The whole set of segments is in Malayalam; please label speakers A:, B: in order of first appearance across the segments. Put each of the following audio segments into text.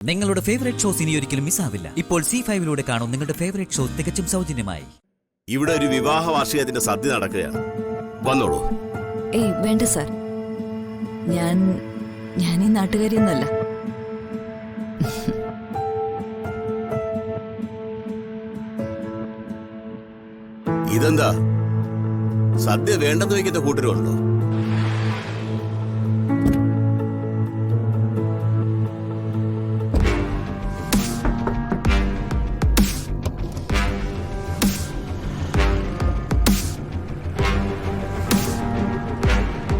A: നിങ്ങളുടെ ഫേവറേറ്റ് ഷോസ് ഇനി ഒരിക്കലും മിസ്സാവില്ല. ഇപ്പോൾ C5 കാണും നിങ്ങളുടെ ഫേവറേറ്റ് ഷോ തികച്ചും സൗജന്യമായി.
B: ഇവിടെ ഒരു വിവാഹ വാർഷികത്തിന്റെ സദ്യ നടക്കുകയാണ്. വന്നോളൂ.
C: ഏയ് വേണ്ട സാർ, ഞാൻ ഈ നാട്ടുകാരിയൊന്നല്ല.
B: ഇതെന്താ സദ്യ വേണ്ടെന്ന് വയ്ക്കുന്ന കൂട്ടരുണ്ടോ?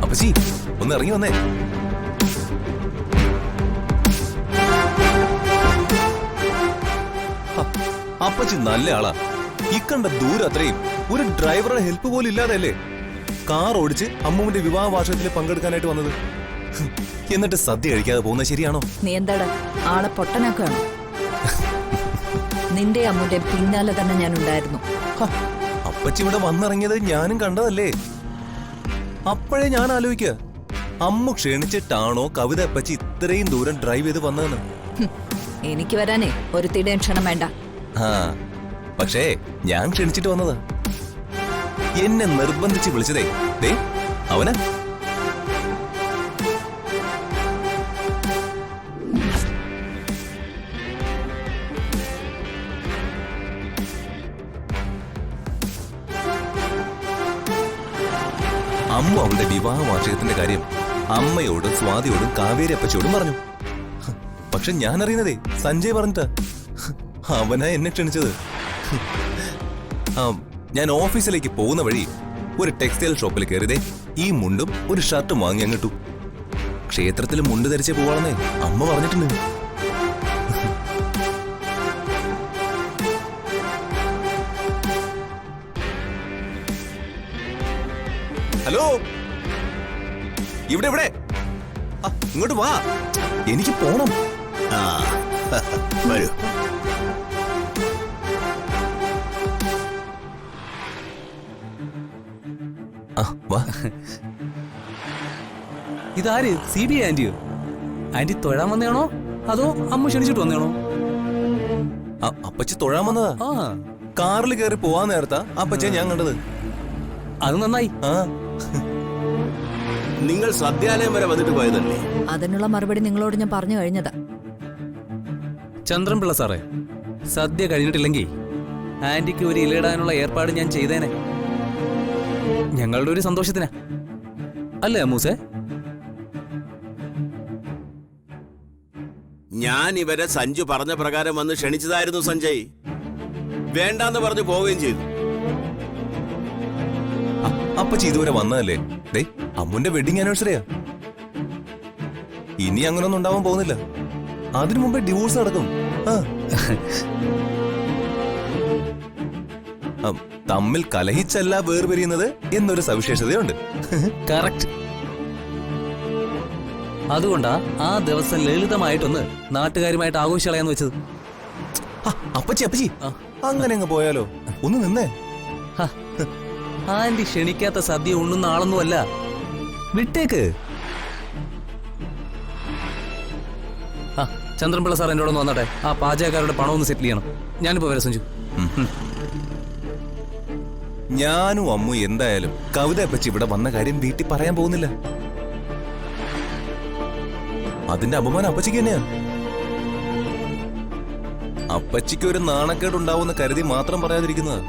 D: അപ്പച്ചി ഒന്ന് ഇറങ്ങി വന്നേ. അപ്പച്ചി നല്ല ആളാ. ഇക്കണ്ട ദൂരം അത്രയും ഒരു ഡ്രൈവറുടെ ഹെൽപ്പ് പോലും ഇല്ലാതെയല്ലേ കാർ ഓടിച്ച് അമ്മുവിന്റെ വിവാഹ വാർഷികത്തിൽ പങ്കെടുക്കാനായിട്ട് വന്നത്. എന്നിട്ട് സദ്യ കഴിക്കാതെ പോകുന്നത് ശരിയാണോ?
C: നീ എന്താടാ ആളെ പൊട്ടനാക്കുകയാണോ? നിന്റെ അമ്മുന്റെ പിന്നാലെ തന്നെ ഞാൻ ഉണ്ടായിരുന്നു.
D: അപ്പച്ചി ഇവിടെ വന്നിറങ്ങിയത് ഞാനും കണ്ടതല്ലേ. അപ്പോഴേ ഞാൻ ആലോചിക്കുക, അമ്മു ക്ഷണിച്ചിട്ടാണോ കവിത അപ്പച്ചി ഇത്രയും ദൂരം ഡ്രൈവ് ചെയ്ത് വന്നതെന്ന്.
C: എനിക്ക് വരാനേ ഒരുത്തിയുടെയും ക്ഷണം വേണ്ട.
D: പക്ഷേ ഞാൻ ക്ഷണിച്ചിട്ട് വന്നതാ. എന്നെ നിർബന്ധിച്ച് വിളിച്ചതേ ദേ അവന്. അമ്മ അവളുടെ വിവാഹ വാർഷികത്തിന്റെ കാര്യം അമ്മയോടും സ്വാതിയോടും കാവേരി അപ്പച്ചയോടും പറഞ്ഞു. പക്ഷെ ഞാൻ അറിയുന്നതേ സഞ്ജയ് പറഞ്ഞിട്ടാ. അവനാ എന്നെ ക്ഷണിച്ചത്. ഞാൻ ഓഫീസിലേക്ക് പോകുന്ന വഴി ഒരു ടെക്സ്റ്റൈൽ ഷോപ്പിൽ കയറിയതേ ഈ മുണ്ടും ഒരു ഷർട്ടും വാങ്ങി അങ്ങിട്ടു. ക്ഷേത്രത്തിൽ മുണ്ട് ധരിച്ചേ പോവാണെന്നേ അമ്മ പറഞ്ഞിട്ടുണ്ട്. ഹലോ, ഇവിടെ ഇവിടെ ഇങ്ങോട്ട് വാ, എനിക്ക് പോണം.
B: വരൂ.
D: വാ.
E: ഇതാര്? CBI ആന്റിയോ? ആന്റി തൊഴാൻ വന്നതാണോ അതോ അമ്മ ക്ഷണിച്ചിട്ട് വന്നതാണോ?
D: അപ്പച്ചി തൊഴാൻ വന്നതാ. കാറിൽ കയറി പോവാൻ നേരത്താ അപ്പച്ചെ ഞാൻ കണ്ടത്.
E: അത് നന്നായി.
B: നിങ്ങൾ സദ്യാലയം വരെ വന്നിട്ട് പോയതല്ലേ?
C: അതിനുള്ള മറുപടി നിങ്ങളോട് ഞാൻ പറഞ്ഞു കഴിഞ്ഞതാ.
E: ചന്ദ്രൻപിള്ള സാറേ, സദ്യ കഴിഞ്ഞിട്ടില്ലെങ്കിൽ ആന്റിക്ക് ഒരു ഇലയിടാനുള്ള ഏർപ്പാട് ഞാൻ ചെയ്തേനെ. ഞങ്ങളുടെ ഒരു സന്തോഷത്തിനാ അല്ലേ അമ്മൂസേ?
B: ഞാൻ ഇവരെ സഞ്ജു പറഞ്ഞ പ്രകാരം വന്ന് ക്ഷണിച്ചതായിരുന്നു സഞ്ജയ്. വേണ്ടാന്ന് പറഞ്ഞു പോവുകയും ചെയ്തു.
D: അപ്പച്ചി ഇതുവരെ വന്നതല്ലേ? ദേ അമ്മുന്റെ വെഡിങ് ആനിവേഴ്സറിയാ. ഇനി അങ്ങനൊന്നും ഉണ്ടാവാൻ പോകുന്നില്ല. അതിനു മുമ്പേ ഡിവോഴ്സ് നടക്കും. തമ്മിൽ കലഹിച്ചല്ല വേർപിരിയുന്നത് എന്നൊരു സവിശേഷതയുണ്ട്.
E: കറക്റ്റ്. അതുകൊണ്ടാ ആ ദിവസം ലളിതമായിട്ടൊന്ന് നാട്ടുകാരുമായിട്ട് ആഘോഷിക്കളയാന്ന് വെച്ചത്.
D: അപ്പച്ചി അപ്പച്ചി അങ്ങനെ അങ്ങ് പോയാലോ? ഒന്ന് നിന്നേ.
E: ആന്റി ക്ഷണിക്കാത്ത സദ്യ ഉണ്ണുന്ന ആളൊന്നുമല്ല. വിട്ടേക്ക്. ചന്ദ്രൻപിള്ള സാർ എന്നോട് ഒന്ന് വന്നട്ടെ. ആ പാചകക്കാരുടെ പണം ഒന്ന് സെറ്റിൽ ചെയ്യണം. ഞാനിപ്പോ വരാം സഞ്ജു.
D: ഞാനും അമ്മു എന്തായാലും കവിത അപ്പച്ചി ഇവിടെ വന്ന കാര്യം വീട്ടിൽ പറയാൻ പോകുന്നില്ല. അതിന്റെ അപമാനം അപ്പച്ചിക്ക് തന്നെയാ. അപ്പച്ചിക്ക് ഒരു നാണക്കേട് ഉണ്ടാവുന്ന കരുതി മാത്രം പറയാതിരിക്കുന്നത്.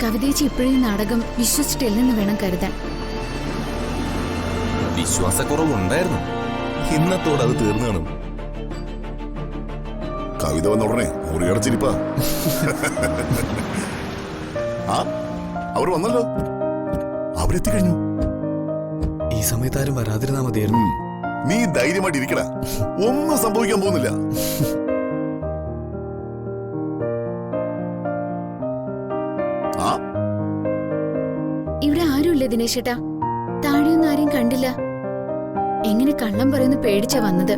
F: കവിതേച്ചി ഇപ്പോഴും നാടകം വിശ്വസിച്ചിട്ടില്ലെന്ന് വേണം കരുതാൻ.
D: വിശ്വാസക്കുറവുണ്ടായിരുന്നു. ഇന്നത്തോടെ അത് തീർന്നു കാണും.
G: കവിത വന്ന ഉടനെ മുറിയടച്ചിരിപ്പാ. അവർ വന്നല്ലോ, അവരെത്തിക്കഴിഞ്ഞു.
E: ഈ സമയത്ത് ആരും വരാതിരുന്നാ മതിയായിരുന്നു.
G: നീ ധൈര്യമായിട്ട് ഇരിക്കടാ, ഒന്നും സംഭവിക്കാൻ പോകുന്നില്ല.
F: ഇവിടെ ആരുമില്ലേ ദിനേശേട്ടാ? താഴെയൊന്നും ആരെയും കണ്ടില്ല. എങ്ങനെ കള്ളം പറയുന്നു പേടിച്ചാ വന്നത്.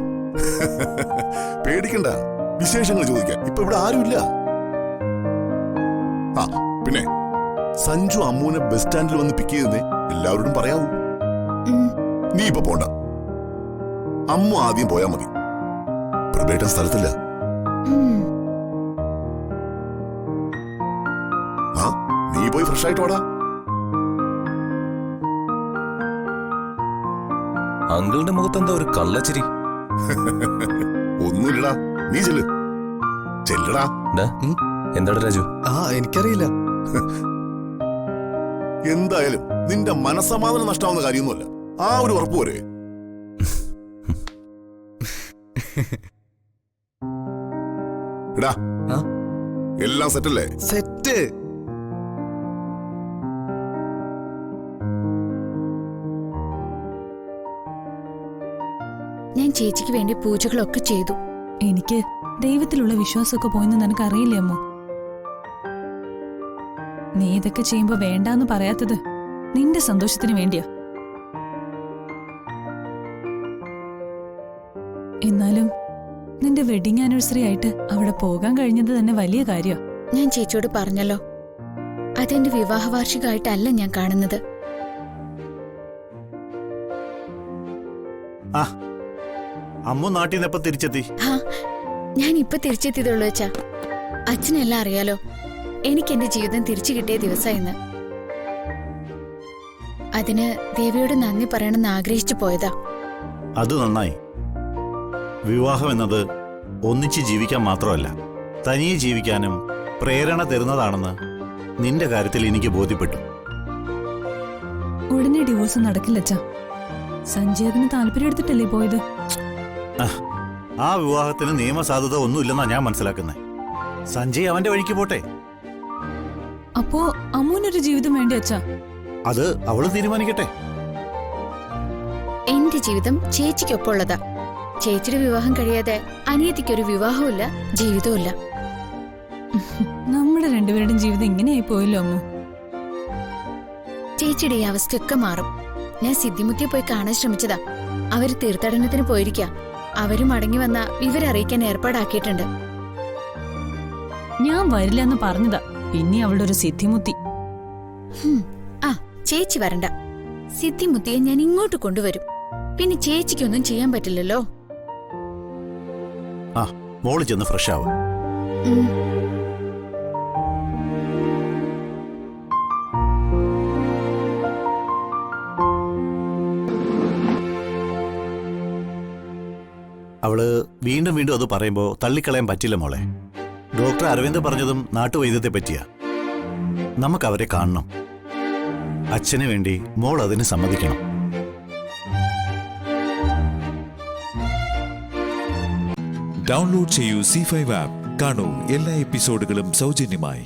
G: പേടിക്കണ്ട, വിശേഷങ്ങൾ ചോദിക്കാം. ഇപ്പൊ ഇവിടെ ആരുമില്ല. ആ പിന്നെ സഞ്ജു അമ്മുവിനെ ബസ് സ്റ്റാൻഡിൽ വന്ന് പിക്ക് ചെയ്തെന്നേ എല്ലാവരോടും പറയാവൂ.
F: ഉം.
G: നീ ഇപ്പൊ പോണ്ട, അമ്മു ആദ്യം പോയാ മതി. പ്രഭേട്ടൻ സ്ഥലത്തില്ല.
F: ഉം.
G: ആ നീ പോയി ഫ്രഷ് ആയിട്ട് വാടാ.
D: അങ്കിളുടെ മുഖത്ത് എന്താ ഒരു കള്ളച്ചിരി?
G: ഒന്നുമില്ലടാ, നീ ചെല്ല്. ചെല്ലടാ.
D: എന്താടാ രാജു?
E: എനിക്കറിയില്ല.
G: എന്തായാലും നിന്റെ മനസ്സമാധാനം നഷ്ടാവുന്ന കാര്യമൊന്നുമല്ല. ആ ഒരു ഉറപ്പ് പോരെ. എടാ,
E: ആ?
G: എല്ലാം സെറ്റല്ലേ?
E: സെറ്റ്.
F: ഞാൻ ചേച്ചിക്ക് വേണ്ടി പൂജകളൊക്കെ ചെയ്തു.
H: എനിക്ക് ദൈവത്തിലുള്ള വിശ്വാസമൊക്കെ പോയെന്ന് നിനക്ക് അറിയില്ലേ അമ്മോ? നീ ഇതൊക്കെ ചെയ്യുമ്പോ വേണ്ടാന്ന് പറയാത്തത് നിന്റെ സന്തോഷത്തിന് വേണ്ടിയാ. എന്നാലും നിന്റെ വെഡിങ് ആനിവേഴ്സറി ആയിട്ട് അവിടെ പോകാൻ കഴിഞ്ഞത് തന്നെ വലിയ കാര്യമാ.
F: ഞാൻ ചേച്ചിയോട് പറഞ്ഞല്ലോ, അതെന്റെ വിവാഹ വാർഷികമായിട്ടല്ല ഞാൻ കാണുന്നത്.
I: അമ്മു നാട്ടിൽ നിന്ന് എപ്പോ തിരിച്ചെത്തി?
F: ഞാൻ ഇപ്പൊ തിരിച്ചെത്തിയതുള്ളൂ വെച്ചാ. അച്ഛനെല്ലാം അറിയാലോ, എനിക്ക് എന്റെ ജീവിതം തിരിച്ചു കിട്ടിയ ദിവസമായിന്ന്. അതിന് ദേവിയോട് നന്ദി പറയണമെന്ന് ആഗ്രഹിച്ചു പോയതാ.
I: അത് നന്നായി. വിവാഹം എന്നത് ഒന്നിച്ച് ജീവിക്കാൻ മാത്രമല്ല, തനിയെ ജീവിക്കാനും പ്രേരണ തരുന്നതാണെന്ന് നിന്റെ കാര്യത്തിൽ എനിക്ക് ബോധ്യപ്പെട്ടു.
H: ഉടനെ ഡിവോഴ്സ് നടക്കില്ലച്ചാ. സഞ്ജയ് അതിന് താല്പര്യം എടുത്തിട്ടല്ലേ പോയത്?
I: ആ വിവാഹത്തിന് നിയമസാധുത ഒന്നുമില്ലെന്നാ ഞാൻ മനസ്സിലാക്കുന്നത്. സഞ്ജയ് അവന്റെ വഴിക്ക് പോട്ടെ.
H: അപ്പോ അമ്മൂനൊരു ജീവിതം വേണ്ടി അച്ഛാ?
I: അത് അവള് തീരുമാനിക്കട്ടെ.
F: എന്റെ ജീവിതം ചേച്ചിക്കൊപ്പമുള്ളതാ. ചേച്ചിയുടെ വിവാഹം കഴിയാതെ അനിയത്തിക്കൊരു വിവാഹവുമില്ല, ജീവിതവുമില്ല.
H: നമ്മുടെ രണ്ടുപേരുടെയും ജീവിതം ഇങ്ങനെയായി പോയല്ലോ അമ്മു.
F: ചേച്ചിയുടെ ഈ അവസ്ഥയൊക്കെ മാറും. ഞാൻ സിദ്ധിമുത്തിയെ പോയി കാണാൻ ശ്രമിച്ചതാ. അവര് തീർത്ഥാടനത്തിന് പോയിരിക്കാ. അവരും മടങ്ങി വന്ന വിവരം അറിയിക്കാൻ ഏർപ്പാടാക്കിയിട്ടുണ്ട്.
H: ഞാൻ വരില്ല എന്ന് പറഞ്ഞതാ, പിന്നെ അവളുടെ ഒരു സിദ്ധിമുത്തി.
F: ആ ചേച്ചി വരണ്ട. സിദ്ധിമുത്തിയെ ഞാൻ ഇങ്ങോട്ട് കൊണ്ടുവരും. പിന്നെ ചേച്ചിക്കൊന്നും ചെയ്യാൻ പറ്റില്ലല്ലോ.
I: ആ മോള് ചെന്ന് ഫ്രഷ് ആവും.
F: ഉം.
I: അവള് വീണ്ടും വീണ്ടും അത് പറയുമ്പോ തള്ളിക്കളയാൻ പറ്റില്ല മോളെ. ഡോക്ടർ അരവിന്ദ് പറഞ്ഞതും നാട്ടുവൈദ്യത്തെ പറ്റിയാ. നമുക്ക് അവരെ കാണണം. അച്ഛന് വേണ്ടി മോൾ അതിന് സമ്മതിക്കണം.
J: ഡൗൺലോഡ് ചെയ്യൂ C5 ആപ്പ്. കാണൂ എല്ലാ എപ്പിസോഡുകളും സൗജന്യമായി.